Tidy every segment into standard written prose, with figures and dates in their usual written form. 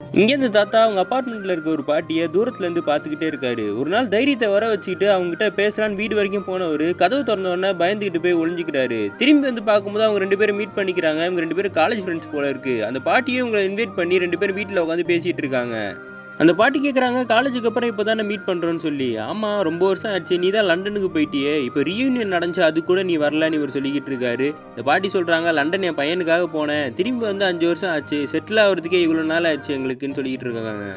இங்கே இந்த தாத்தா அவங்க அப்பார்ட்மெண்ட்டில் இருக்க ஒரு பாட்டியை தூரத்துலேருந்து பார்த்துக்கிட்டே இருக்காரு. ஒரு நாள் தைரியத்தை வர வச்சுக்கிட்டு அவங்ககிட்ட பேசலான்னு வீடு வரைக்கும் போனவர் கதவு திறந்த உடனே பயந்துக்கிட்டு போய் ஒளிஞ்சிக்கிறாரு. திரும்பி வந்து பார்க்கும்போது அவங்க 2 பேரும் மீட் பண்ணிக்கிறாங்க. இவங்க 2 பேரும் காலேஜ் ஃப்ரெண்ட்ஸ் போல இருக்கு. அந்த பாட்டியை இவங்களை இன்வைட் பண்ணி 2 பேரும் வீட்டில் உட்காந்து பேசிகிட்டு இருக்காங்க. அந்த பாட்டி கேட்குறாங்க, காலேஜுக்கு அப்புறம் இப்போ தானே மீட் பண்ணுறோன்னு சொல்லி. ஆமாம், ரொம்ப வருஷம் ஆச்சு, நீ தான் லண்டனுக்கு போயிட்டியே, இப்போ ரீயூனியன் நடந்துச்சு, அது கூட நீ வரலன்னு இவர் சொல்லிக்கிட்டு இருக்காரு. இந்த பாட்டி சொல்கிறாங்க, லண்டன் என் பையனுக்காக போனேன், திரும்பி வந்து 5 வருஷம் ஆச்சு, செட்டில் ஆகிறதுக்கே இவ்வளோ நாள் ஆச்சு எங்களுக்குன்னு சொல்லிக்கிட்டு இருக்காங்க.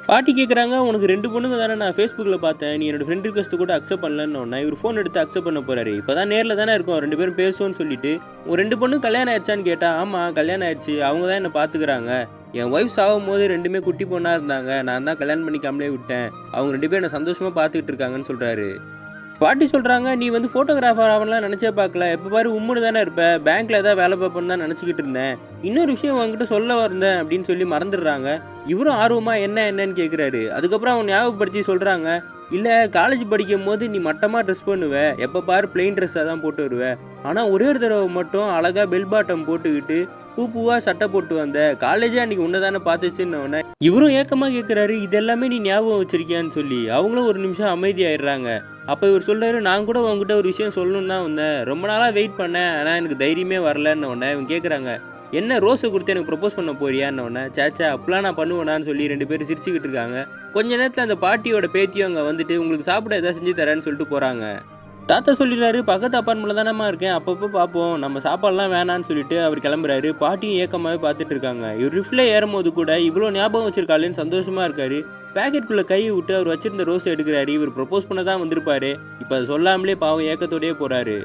பாட்டி கேட்குறாங்க, உனக்கு 2 பொண்ணுங்க தானே நான் ஃபேஸ்புக்கில் பார்த்தேன், நீ என்னோட ஃப்ரெண்ட் ரிக்வஸ்ட்டு கூட அக்செப்ட் பண்ணலன்னு இவர் ஃபோன் எடுத்து அக்செப்ட் பண்ண போகிறாரு. இப்போ தான் நேரில் தானே இருக்கும், 2 பேரும் பேசுவோன்னு சொல்லிட்டு ஒரு 2 பொண்ணும் கல்யாணம் ஆயிடுச்சான்னு கேட்டால், ஆமாம் கல்யாணம் ஆயிடுச்சு, அவங்க தான் என்னை பார்த்துக்கிறாங்க, என் ஒய்ஃப் சாகும் போது 2மே குட்டி பொண்ணாக இருந்தாங்க, நான் தான் கல்யாணம் பண்ணிக்காமலே விட்டேன், அவங்க 2 பேரும் என்னை சந்தோஷமாக பார்த்துக்கிட்டு இருக்காங்கன்னு சொல்கிறாரு. பாட்டி சொல்கிறாங்க, நீ வந்து ஃபோட்டோகிராஃபர் ஆகலாம் நினச்சே பார்க்கல, எப்போ பாரு உம்முன்னு தானே இருப்ப, பேங்க்கில் ஏதாவது வேலை பார்ப்போன்னு தான் நினச்சிக்கிட்டு இருந்தேன், இன்னொரு விஷயம் உங்ககிட்ட சொல்ல வந்தேன் அப்படின்னு சொல்லி மறந்துடுறாங்க. இவரும் ஆர்வமாக என்னன்னு கேட்குறாரு. அதுக்கப்புறம் அவங்க ஞாபகப்படுத்தி சொல்கிறாங்க, இல்லை காலேஜ் படிக்கும் போது நீ மட்டமாக ட்ரெஸ் பண்ணுவ, எப்போ பாரு பிளெயின் ட்ரெஸ்ஸாக தான் போட்டு வருவேன், ஆனால் ஒரே ஒரு தடவை மட்டும் அழகாக பெல் பாட்டம் போட்டுக்கிட்டு பூவா சட்டை போட்டு வந்த, காலேஜே அன்றைக்கி உன்னை தானே பார்த்துச்சுன்னு இவரும் ஏக்கமாக கேட்குறாரு, இது எல்லாமே நீ ஞாபகம் வச்சிருக்கியான்னு சொல்லி. அவங்களும் ஒரு நிமிஷம் அமைதியாயிடுறாங்க. அப்போ இவர் சொல்கிறாரு, நான் கூட உங்ககிட்ட ஒரு விஷயம் சொல்லணுன்னு தான் வந்தேன், ரொம்ப நாளாக வெயிட் பண்ணேன், ஆனால் எனக்கு தைரியமே வரலன்னு இவங்க கேட்குறாங்க, என்ன ரோஸை கொடுத்து எனக்கு ப்ரப்போஸ் பண்ண போறியான்னு சேச்சா அப்பெல்லாம் நான் பண்ணுவேனான்னு சொல்லி 2 பேரும் சிரிச்சுக்கிட்டு இருக்காங்க. கொஞ்ச நேரத்தில் அந்த பாட்டியோட பேத்தியும் அங்கே வந்துட்டு உங்களுக்கு சாப்பிட எதாவது செஞ்சு தரேன்னு சொல்லிட்டு போகிறாங்க. தாத்தா சொல்லிடுறாரு, பக்கத்து அப்பார்ட்மெண்ட்டில் தானேம்மா இருக்கேன், அப்பப்போ பார்ப்போம், நம்ம சாப்பாடெலாம் வேணான்னு சொல்லிட்டு அவர் கிளம்புறாரு. பாட்டியும் ஏக்கமாகவே பார்த்துட்டு இருக்காங்க. இவர் லிஃப்ட்டில் ஏறும்போது கூட இவ்வளோ ஞாபகம் வச்சிருக்காளேன்னு சந்தோஷமாக இருக்காரு. பேக்கெட்டுக்குள்ளே கையை விட்டு அவர் வச்சிருந்த ரோஸ் எடுக்கிறாரு. இவர் ப்ரப்போஸ் பண்ண தான் வந்திருப்பாரு, இப்போ அதை சொல்லாமலே பாவம் ஏக்கத்தோடயே போகிறாரு.